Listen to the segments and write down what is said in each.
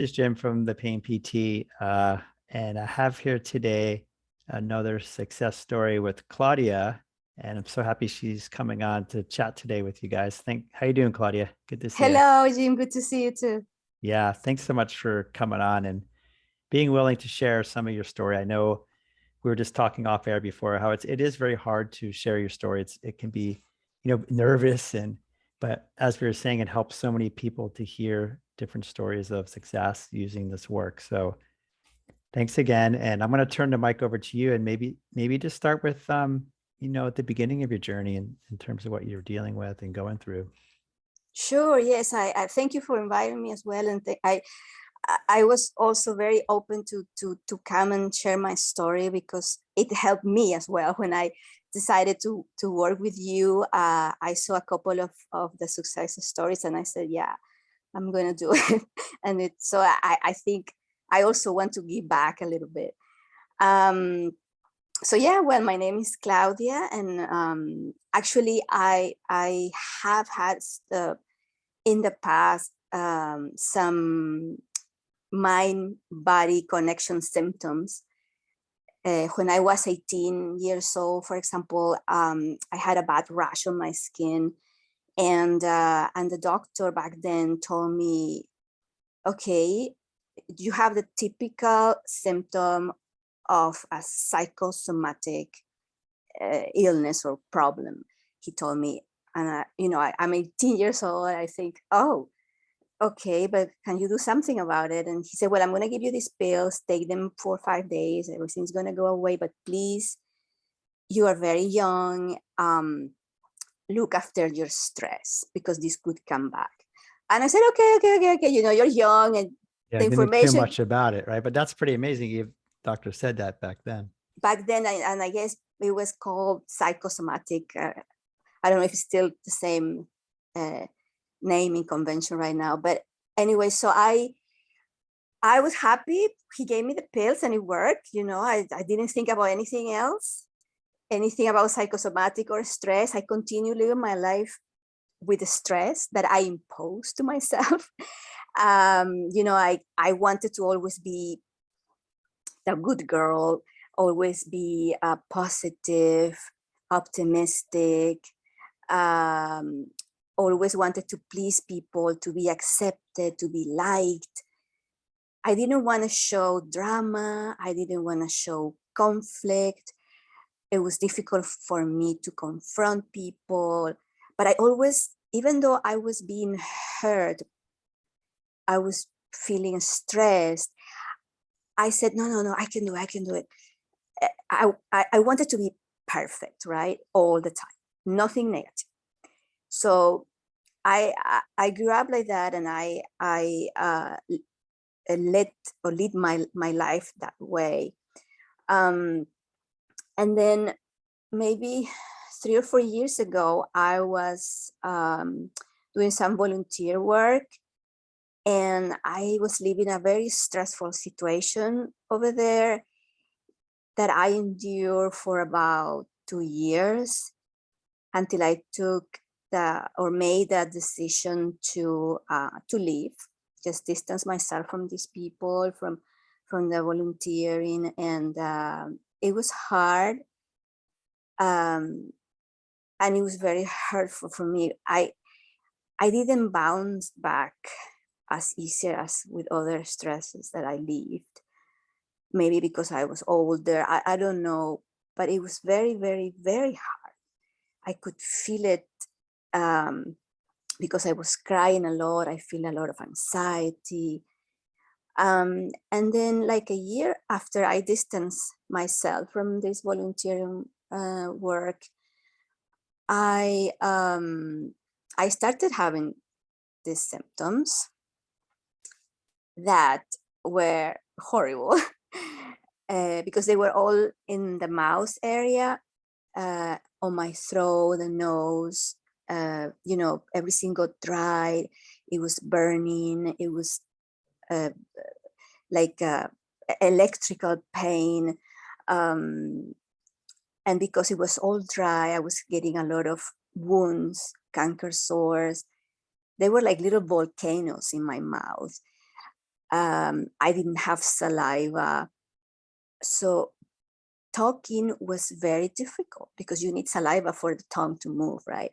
This is Jim from the Pain PT, and I have here today another success story with Claudia, and I'm so happy she's coming on to chat today with you guys. How you doing, Claudia? Good to see you. Hello, Jim. Good to see you too. Yeah, thanks so much for coming on and being willing to share some of your story. I know we were just talking off air before how it is very hard to share your story. It can be, nervous but as we were saying, it helps so many people to hear different stories of success using this work. So thanks again. And I'm going to turn the mic over to you and maybe just start with at the beginning of your journey in terms of what you're dealing with and going through. Sure. Yes, I thank you for inviting me as well, and I was also very open to come and share my story because it helped me as well when I decided to work with you. I saw a couple of the success stories, and I said, yeah, I'm going to do it. And I think I also want to give back a little bit. So yeah, well, my name is Claudia, and actually I have had in the past some mind-body connection symptoms. When I was 18 years old, for example, I had a bad rash on my skin, and the doctor back then told me, okay, you have the typical symptom of a psychosomatic illness or problem, he told me. And I'm 18 years old. I think, oh, okay, but can you do something about it? And he said, well, I'm going to give you these pills, take them for 5 days, everything's going to go away, but please, you are very young, look after your stress because this could come back. And I said, okay, you're young, and Yeah, the I didn't think too information much about it, right? But that's pretty amazing. If doctor said that back then. And I guess it was called psychosomatic. I don't know if it's still the same naming convention right now, but anyway, so I was happy. He gave me the pills and it worked. I didn't think about anything else, anything about psychosomatic or stress. I continue living my life with the stress that I imposed to myself. I wanted to always be the good girl, always be positive, optimistic, always wanted to please people, to be accepted, to be liked. I didn't want to show drama. I didn't want to show conflict. It was difficult for me to confront people. But I always, even though I was being hurt, I was feeling stressed, I said, no, I can do it. I wanted to be perfect, right? All the time, nothing negative. So I grew up like that, and I lead my life that way. And then maybe 3 or 4 years ago, I was doing some volunteer work, and I was living a very stressful situation over there that I endured for about 2 years until I made that decision to leave, just distance myself from these people, from the volunteering, and it was hard, and it was very hurtful for me. I didn't bounce back as easy as with other stresses that I lived. Maybe because I was older, I don't know, but it was very, very, very hard. I could feel it because I was crying a lot. I feel a lot of anxiety. And then like a year after I distanced myself from this volunteering work, I started having these symptoms that were horrible because they were all in the mouth area, on my throat, the nose, everything got dry. It was burning. It was like electrical pain. And because it was all dry, I was getting a lot of wounds, canker sores. They were like little volcanoes in my mouth. I didn't have saliva. So talking was very difficult because you need saliva for the tongue to move, right?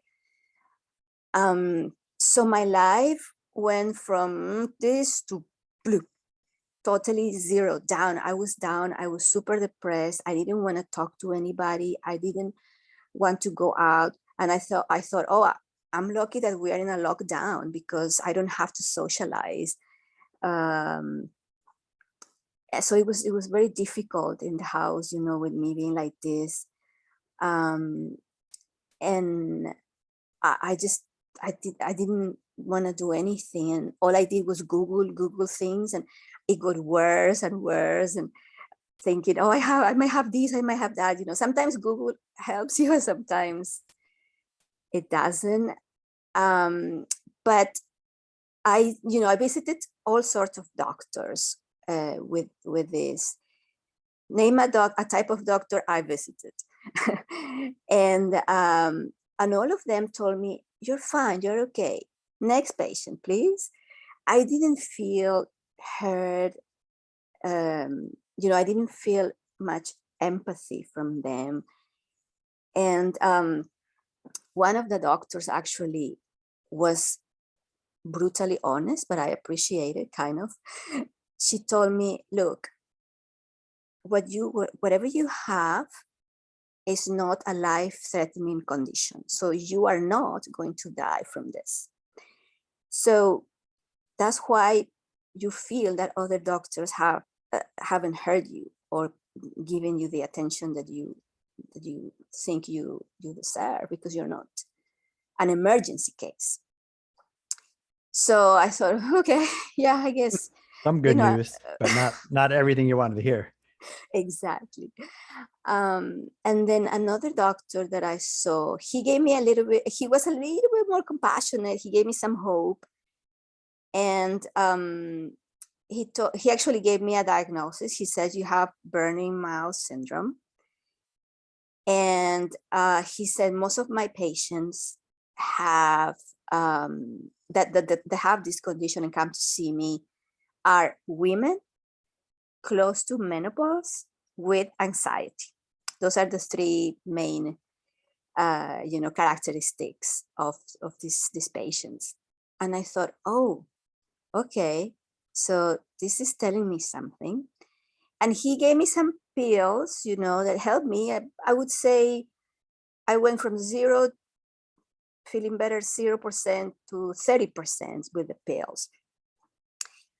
So my life went from this to blue, totally zero, down. I was down. I was super depressed. I didn't want to talk to anybody. I didn't want to go out. And I thought, oh, I'm lucky that we are in a lockdown because I don't have to socialize. So it was very difficult in the house, you know, with me being like this. And I didn't want to do anything, and all I did was Google things, and it got worse and worse, and thinking, oh, I might have this, I might have that. You know, sometimes Google helps you, and sometimes it doesn't. But I visited all sorts of doctors with this. Name a type of doctor I visited, and all of them told me, "You're fine, you're okay. Next patient, please." I didn't feel heard. I didn't feel much empathy from them, and one of the doctors actually was brutally honest, but I appreciated kind of. She told me, "Look, whatever you have is not a life-threatening condition. So you are not going to die from this. So that's why you feel that other doctors haven't heard you or given you the attention that you think you deserve, because you're not an emergency case." So I thought, okay, yeah, I guess, Some you good know, news, but not everything you wanted to hear. exactly. And then another doctor that I saw, he gave me he was a little bit more compassionate. He gave me some hope. And he actually gave me a diagnosis. He said, "You have burning mouth syndrome." And he said, most of my patients have that have this condition and come to see me are women close to menopause with anxiety. Those are the three main, characteristics of these patients. And I thought, oh, okay, so this is telling me something. And he gave me some pills, that helped me. I would say I went from zero, feeling better, 0% to 30% with the pills.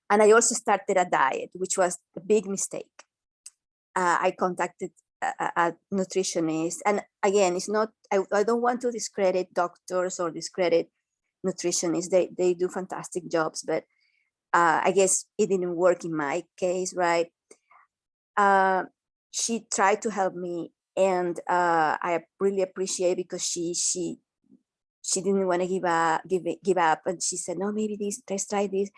And I also started a diet, which was a big mistake. I contacted a nutritionist. And again, it's not, I don't want to discredit doctors or discredit nutritionists. They do fantastic jobs, but I guess it didn't work in my case, right? She tried to help me, and I really appreciate, because she didn't want to give up, and she said, "No, maybe this, let's try this."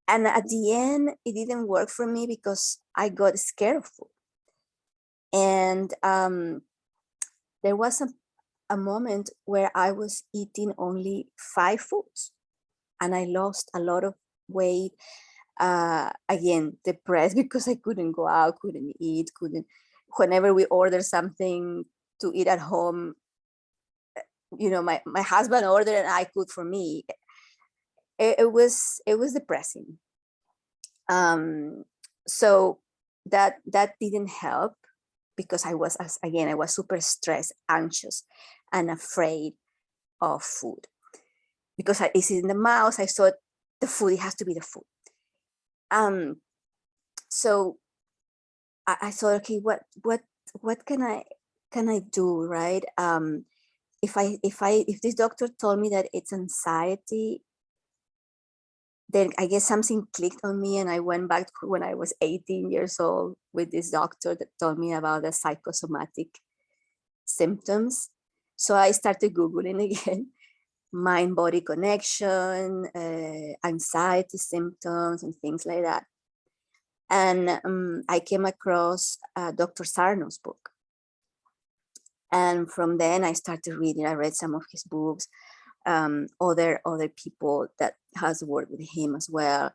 And at the end, it didn't work for me because I got scared of food. And there was a moment where I was eating only 5 foods, and I lost a lot of weight. Again, depressed because I couldn't go out, couldn't eat, whenever we order something to eat at home, my husband ordered and I cooked for me. It was depressing. So that didn't help, because I was super stressed, anxious, and afraid of food, because it's in the mouth. I thought the food, it has to be the food. So I thought, okay, what can I do, right? If this doctor told me that it's anxiety, then I guess something clicked on me, and I went back to when I was 18 years old with this doctor that told me about the psychosomatic symptoms. So I started Googling again, mind-body connection, anxiety symptoms, and things like that. And I came across Dr. Sarno's book. And from then I started reading. I read some of his books, other people that has worked with him as well.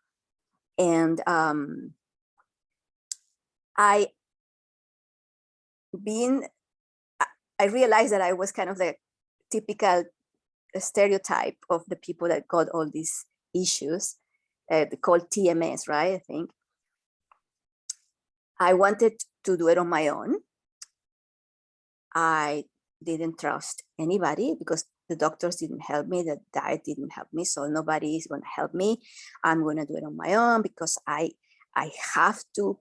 And I realized that I was kind of the typical stereotype of the people that got all these issues, called TMS, right? I think I wanted to do it on my own. I didn't trust anybody because the doctors didn't help me, the diet didn't help me, so nobody is going to help me. I'm going to do it on my own because I have to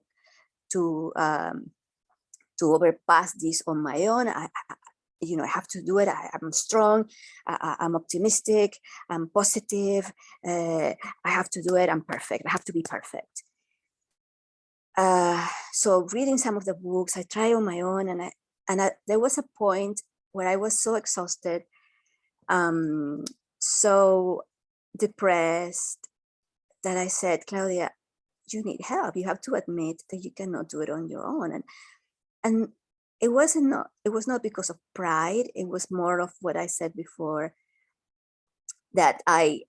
overpass this on my own. I have to do it. I'm strong. I'm optimistic. I'm positive. I have to do it. I'm perfect. I have to be perfect. So reading some of the books, I try on my own, and there was a point where I was so exhausted, so depressed, that I said, Claudia, you need help. You have to admit that you cannot do it on your own. And it was not because of pride. It was more of what I said before, that I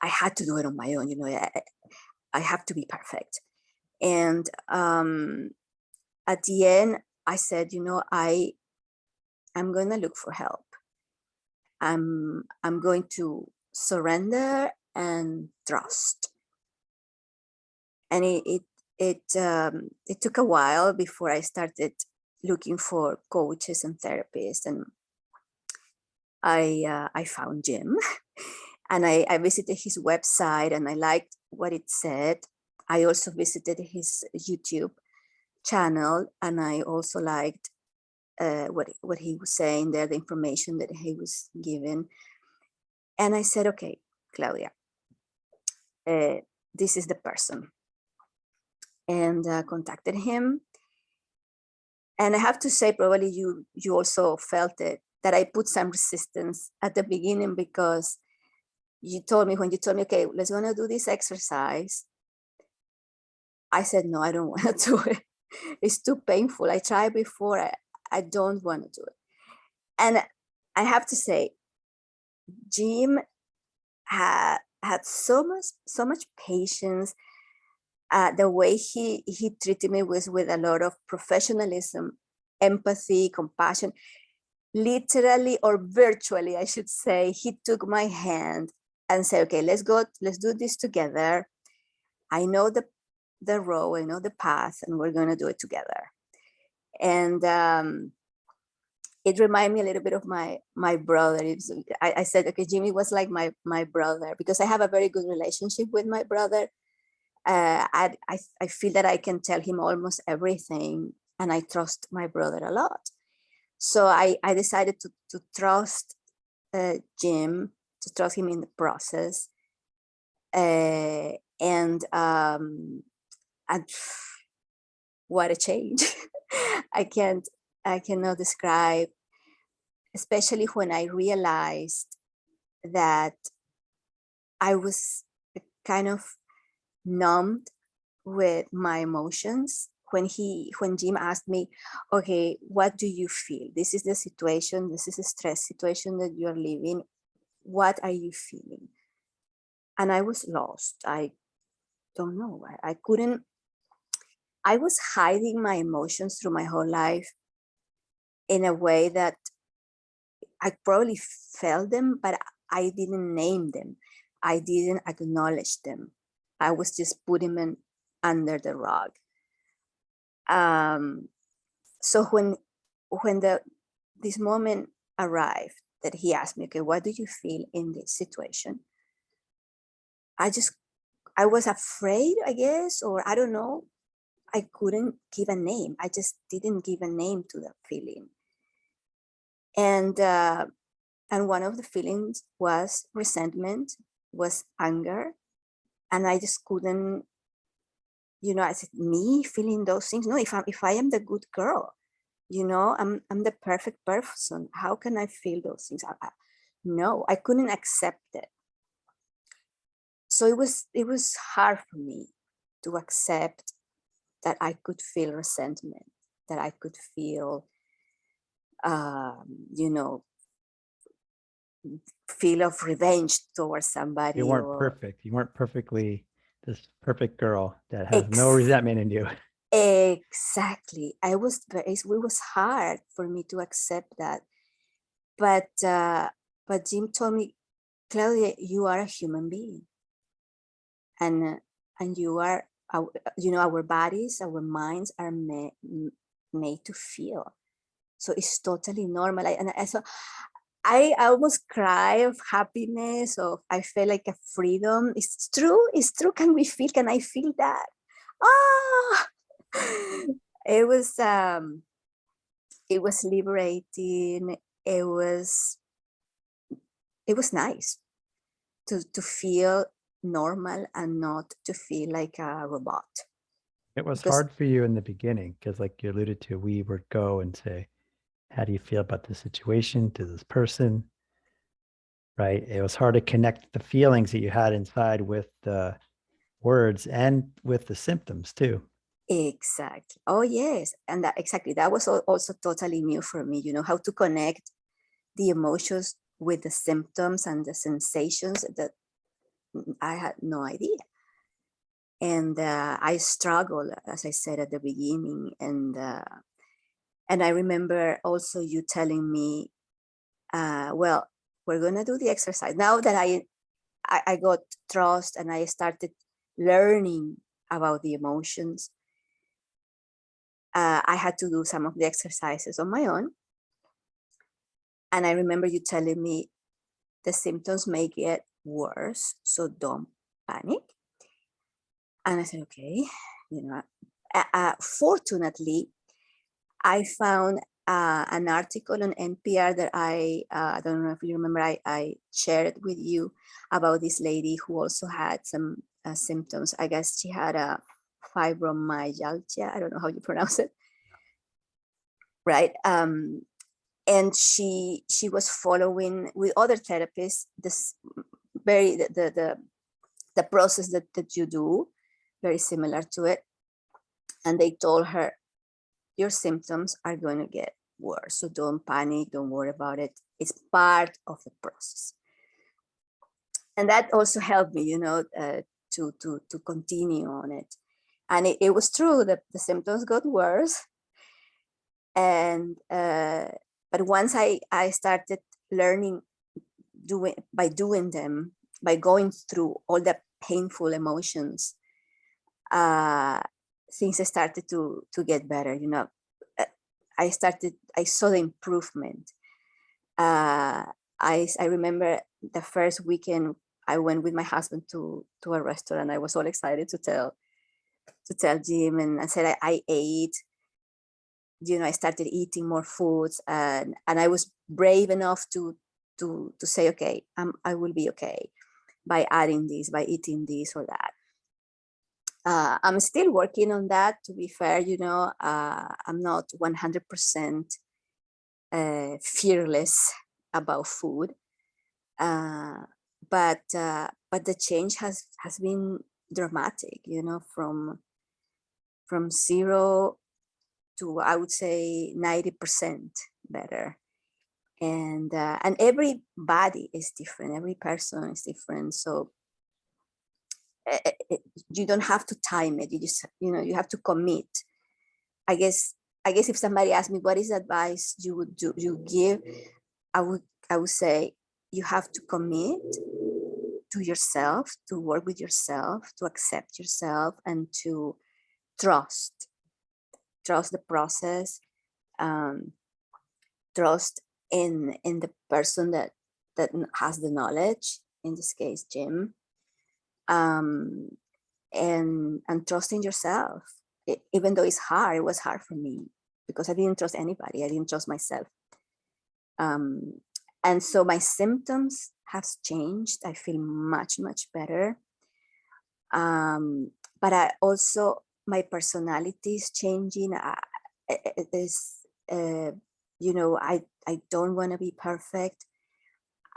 had to do it on my own. I have to be perfect. And at the end, I said, I'm going to look for help. I'm going to surrender and trust. And it took a while before I started looking for coaches and therapists, and I found Jim, and I visited his website, and I liked what it said. I also visited his YouTube channel, and I also liked what he was saying there, the information that he was giving. And I said, okay, Claudia, this is the person. And contacted him. And I have to say, probably you also felt it, that I put some resistance at the beginning, because when you told me, okay, let's gonna do this exercise, I said, no, I don't want to do it. It's too painful. I tried before. I don't want to do it. And I have to say, Jim had so much patience. The way he treated me was with a lot of professionalism, empathy, compassion. Literally, or virtually, I should say, he took my hand and said, okay, let's do this together. I know the road, I know the path, and we're going to do it together. And it reminded me a little bit of my brother. I said, okay, Jimmy was like my brother, because I have a very good relationship with my brother. I feel that I can tell him almost everything, and I trust my brother a lot. So I decided to trust Jim, to trust him in the process. And what a change. I cannot describe, especially when I realized that I was kind of numbed with my emotions when Jim asked me, okay, what do you feel? This is the situation, this is a stress situation that you're living. What are you feeling? And I was lost. I don't know. I was hiding my emotions through my whole life in a way that I probably felt them, but I didn't name them. I didn't acknowledge them. I was just putting them under the rug. So when this moment arrived, that he asked me, okay, what do you feel in this situation? I was afraid, I guess, or I don't know. I couldn't give a name. I just didn't give a name to the feeling. And one of the feelings was resentment, was anger. And I just couldn't, I said, me feeling those things? No, if I am the good girl, I'm the perfect person, how can I feel those things? No, I couldn't accept it. So it was hard for me to accept that I could feel resentment, that I could feel, feel of revenge towards somebody. You weren't perfect. You weren't perfectly this perfect girl that has no resentment in you. Exactly. It was hard for me to accept that. But Jim told me, Claudia, you are a human being. And you are, our bodies, our minds are made to feel. So it's totally normal. So I almost cry of happiness, of I felt like a freedom. It's true. Can I feel that? Ah, it was liberating. It was nice to feel normal and not to feel like a robot. It was Because hard for you in the beginning because, like you alluded to, we would go and say, how do you feel about the situation to this person? Right. It was hard to connect the feelings that you had inside with the words and with the symptoms too. exactly. Oh yes, and that was also totally new for me. How to connect the emotions with the symptoms and the sensations that I had no idea. And I struggled, as I said at the beginning. And I remember also you telling me, well, we're gonna do the exercise. Now that I got trust and I started learning about the emotions, I had to do some of the exercises on my own. And I remember you telling me the symptoms may get worse, so don't panic. And I said, okay, fortunately, I found an article on NPR that I don't know if you remember, I shared it with you about this lady who also had some symptoms. I guess she had a fibromyalgia. I don't know how you pronounce it. Right. And she was following with other therapists this the process that you do, very similar to it. And they told her, your symptoms are going to get worse. So don't panic, don't worry about it. It's part of the process. And that also helped me, to continue on it. And it was true that the symptoms got worse. And but once I started learning doing them, by going through all the painful emotions, things started to get better. I saw the improvement. I remember the first weekend I went with my husband to a restaurant. I was all excited to tell Jim, and I said I ate. I started eating more foods, and I was brave enough to say, okay, I will be okay by adding this, by eating this or that. I'm still working on that, to be fair. I'm not 100% fearless about food, but the change has been dramatic. From 0 to, I would say, 90% better. And every body is different, every person is different. So you don't have to time it. You just, you have to commit. I guess if somebody asked me what is advice you give, I would say you have to commit to yourself, to work with yourself, to accept yourself, and to trust the process, trust in the person that has the knowledge, in this case Jim, and trust in yourself. Even though it's hard, it was hard for me because I didn't trust anybody. I didn't trust myself. And so my symptoms have changed. I feel much better. But I also, my personality is changing. It is, I don't want to be perfect.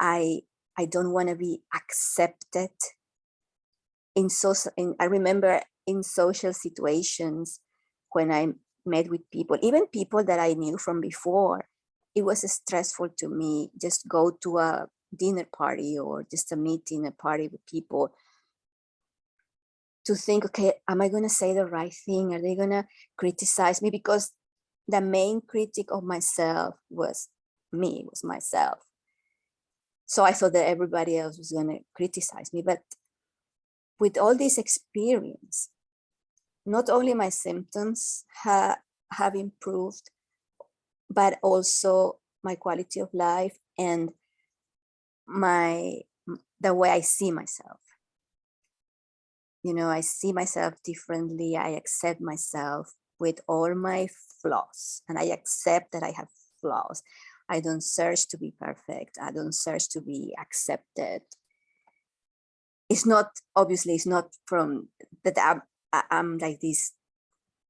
I don't want to be accepted I remember in social situations when I met with people, even people that I knew from before, it was stressful to me just go to a dinner party or just a meeting, a party with people. to think, okay, am I going to say the right thing? Are they going to criticize me? Because the main critic of myself was me, was myself. So I thought that everybody else was going to criticize me. But with all this experience, not only my symptoms have improved, but also my quality of life and the way I see myself. You know, I see myself differently. I accept myself with all my flaws, and I accept that I have flaws. I don't search to be perfect. I don't search to be accepted. It's not, obviously, it's not from that I'm like this,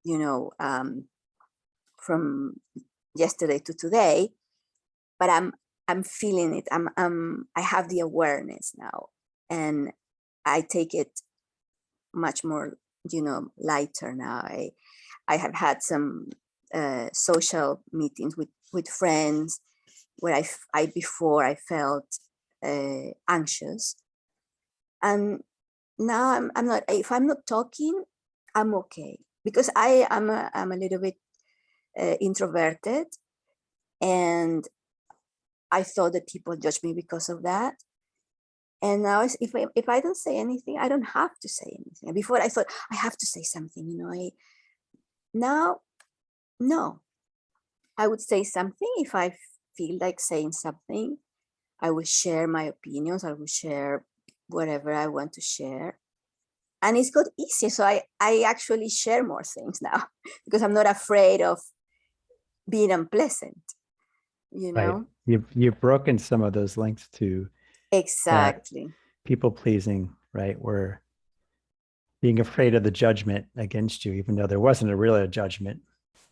you know, from yesterday to today, but I'm feeling it. I have the awareness now, and I take it much more, you know, lighter now. I have had some social meetings with friends where I before I felt anxious, and now I'm not. If I'm not talking, I'm okay, because I'm a little bit introverted, and I thought that people judge me because of that. And now if I don't say anything, I don't have to say anything. Before I thought I have to say something, you know. Now, no, I would say something if I feel like saying something. I will share my opinions. I will share whatever I want to share. And it's got easier. So I actually share more things now because I'm not afraid of being unpleasant, you Right. know? You've broken some of those links to that Exactly. people pleasing, right? Where being afraid of the judgment against you, even though there wasn't really a judgment.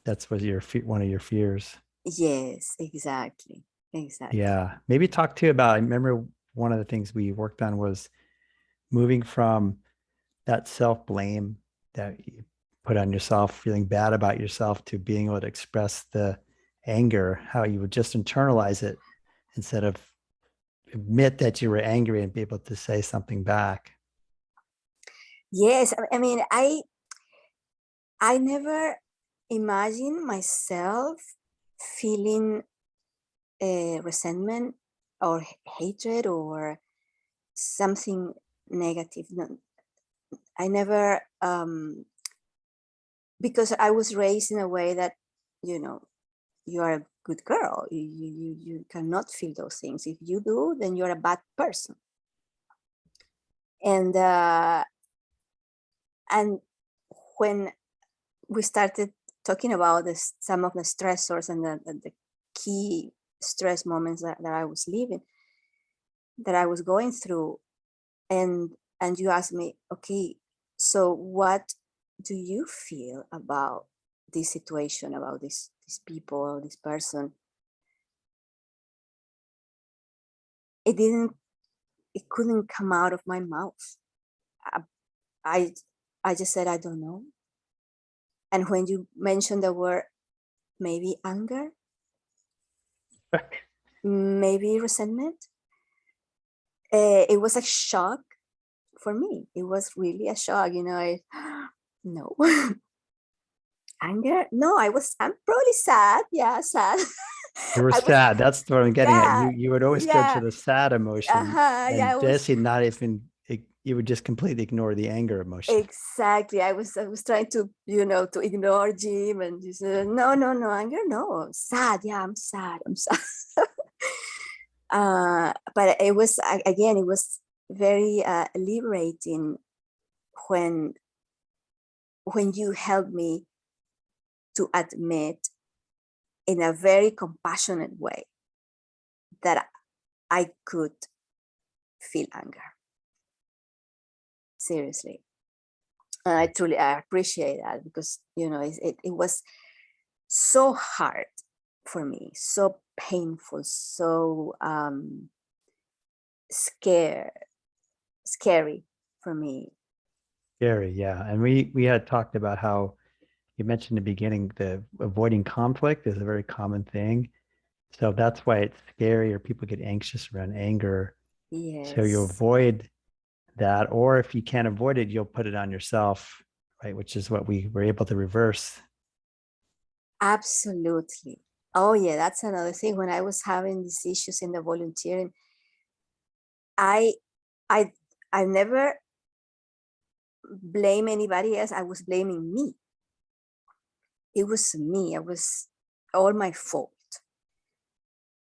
That's what one of your fears. Yes, exactly. Exactly. Yeah. Maybe talk to you about, I remember one of the things we worked on was moving from that self-blame that you put on yourself, feeling bad about yourself, to being able to express the anger, how you would just internalize it instead of admit that you were angry and be able to say something back. Yes, I mean, I never imagined myself feeling resentment or hatred or something negative. No, I never, because I was raised in a way that, you know, you are a good girl. You cannot feel those things. If you do, then you're a bad person. And when we started talking about this, some of the stressors and the key stress moments that I was living, that I was going through, and you asked me, okay, so what do you feel about this situation, about these people, or this person? It didn't, it couldn't come out of my mouth. I I, I just said I don't know. And when you mentioned the word, maybe anger, maybe resentment, it was a shock for me. It was really a shock, you know. No. Anger, no, I'm probably sad. Yeah, sad. You were I was, sad. That's what I'm getting at. yeah, You would always go to yeah, the sad emotion, yeah, and I was, this not even, you would just completely ignore the anger emotion. exactly. I was trying to, you know, to ignore Jim, and he said, no, no, no, anger, no, sad. Yeah, I'm sad. I'm sad. But it was, again, it was very liberating when you helped me to admit in a very compassionate way that I could feel anger. Seriously. I appreciate that, because, you know, it was so hard for me, so painful, so scary for me. Scary, yeah. And we had talked about how you mentioned in the beginning, the avoiding conflict is a very common thing. So that's why it's scary, or people get anxious around anger. So you Yes. avoid that, or if you can't avoid it, you'll put it on yourself, right? Which is what we were able to reverse. Absolutely. Oh yeah, that's another thing. When I was having these issues in the volunteering, I I I never blame anybody else. I was blaming me. It was me. It was all my fault.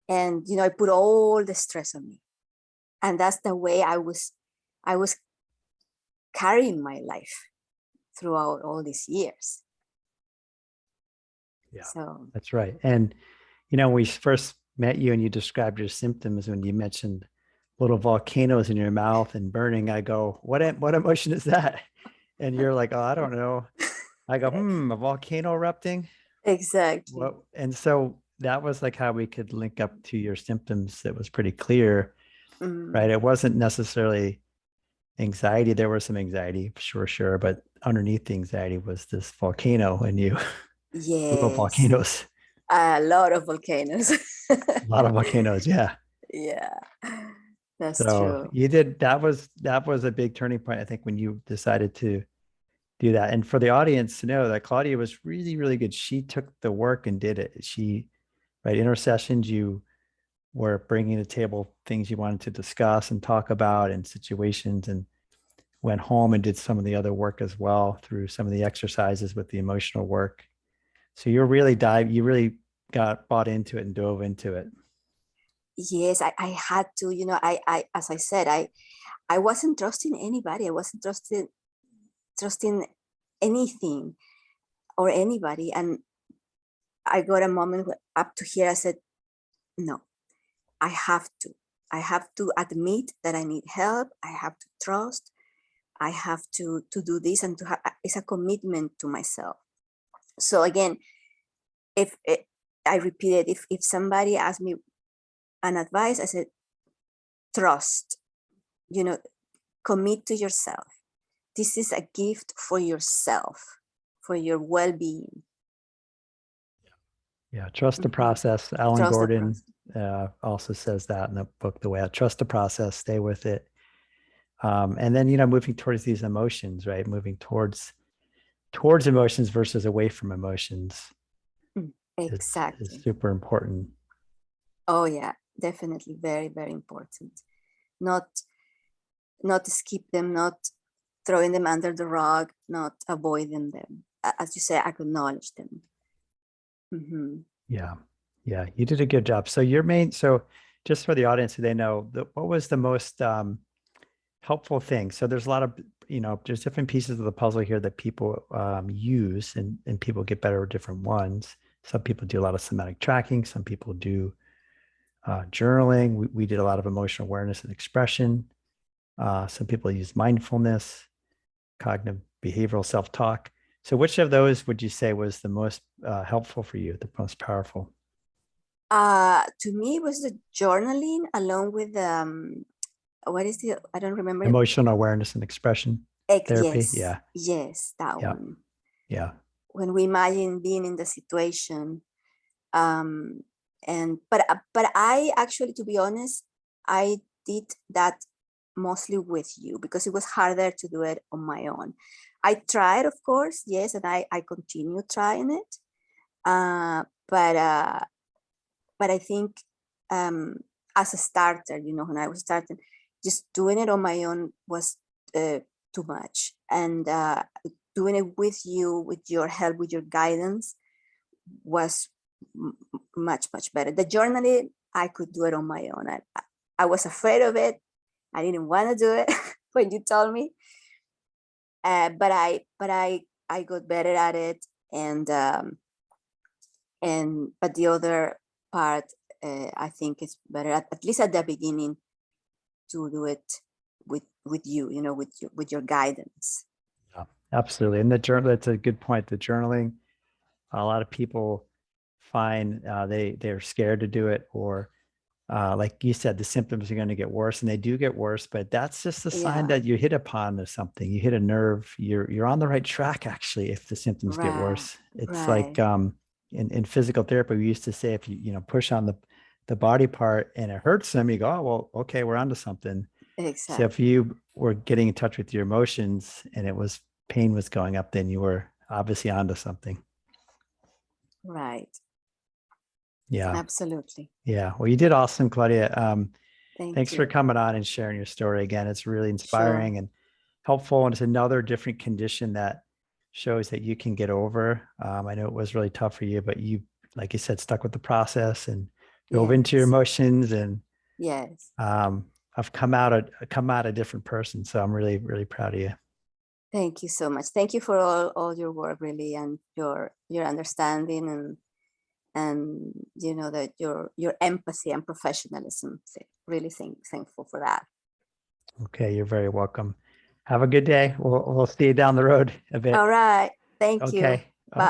And I put all the stress on me. And that's the way I was carrying my life throughout all these years. Yeah, So that's right. And when we first met you and you described your symptoms, when you mentioned little volcanoes in your mouth and burning, I go, what emotion is that? And you're like, oh, I don't know. I go, a volcano erupting. exactly. What? And so that was like how we could link up to your symptoms. That was pretty clear, right? Mm, It wasn't necessarily anxiety. There was some anxiety, sure, but underneath the anxiety was this volcano in you, little yes, volcanoes, a lot of volcanoes. a lot of volcanoes. Yeah. Yeah, that's So true. you did, that was a big turning point, I think, when you decided to do that. And for the audience to know that Claudia was really, really good. She took the work and did it. Right, in our sessions, you were bringing to the table things you wanted to discuss and talk about and situations, and went home and did some of the other work as well through some of the exercises with the emotional work. So you really got bought into it and dove into it. Yes, I had to, I as I said, I wasn't trusting anybody. I wasn't trusting anything or anybody. And I got a moment up to here. I said, no, I have to. I have to admit that I need help. I have to trust. I have to do this, and to have, it's a commitment to myself. So again, if I repeated, if somebody asked me an advice, I said, trust. You know, commit to yourself. This is a gift for yourself, for your well-being. Yeah, trust the Mhm. process. Alan Trust the Gordon process. also says that in the book, The Way Out. Trust the process, stay with it. And then, moving towards these emotions, right? Moving towards emotions versus away from emotions Mm, is exactly. super important. Oh yeah, definitely very, very important. Not not skip them, not throwing them under the rug, not avoiding them. As you say, acknowledge them. Mhm. Yeah. Yeah. You did a good job. So just for the audience so they know, what was the most helpful thing? So there's a lot of, there's different pieces of the puzzle here that people use, and people get better with different ones. Some people do a lot of somatic tracking. Some people do journaling. We did a lot of emotional awareness and expression. Some people use mindfulness, cognitive behavioral self-talk. So which of those would you say was the most helpful for you, the most powerful? To me, it was the journaling along with what is the, I don't remember. Emotional awareness and expression therapy. Yes, Yeah. yes, that Yeah. one. Yeah. When we imagine being in the situation, um, but I actually, to be honest, I did that mostly with you because it was harder to do it on my own. I tried, of course, yes, and I continue trying it. Uh, but uh, but I think as a starter, when I was starting, just doing it on my own was too much, and doing it with you, with your help, with your guidance, was much better. The journaling, I could do it on my own. I was afraid of it. I didn't want to do it when you told me, but I got better at it, and but the other part, I think it's better at least at the beginning to do it with you, with your guidance. Yeah. Absolutely. And the journal, that's a good point. The journaling, a lot of people find they're scared to do it, or like you said, the symptoms are going to get worse, and they do get worse. But that's just a sign Yeah, that you hit upon something. You hit a nerve. You're on the right track, actually. If the symptoms get right, worse, it's like right. in physical therapy, we used to say, if you push on the body part and it hurts them, you go, oh well, okay, we're onto something. So if Exactly. you were getting in touch with your emotions and pain was going up, then you were obviously onto something. Right. Yeah. Absolutely. Yeah. Well, you did awesome, Claudia. Thank Thanks for you. coming on and sharing your story again. It's really Sure. inspiring and helpful. And it's another different condition that shows that you can get over. I know it was really tough for you, but you, like you said, stuck with the process and dove into your Yes. emotions. And Yes. I've come out a different person. So I'm really, really proud of you. Thank you so much. Thank you for all your work, really, and your understanding, and you know that your empathy and professionalism. Really thankful for that. Okay. You're very welcome. Have a good day. We'll see you down the road a bit. All right. Thank you. Okay. Bye.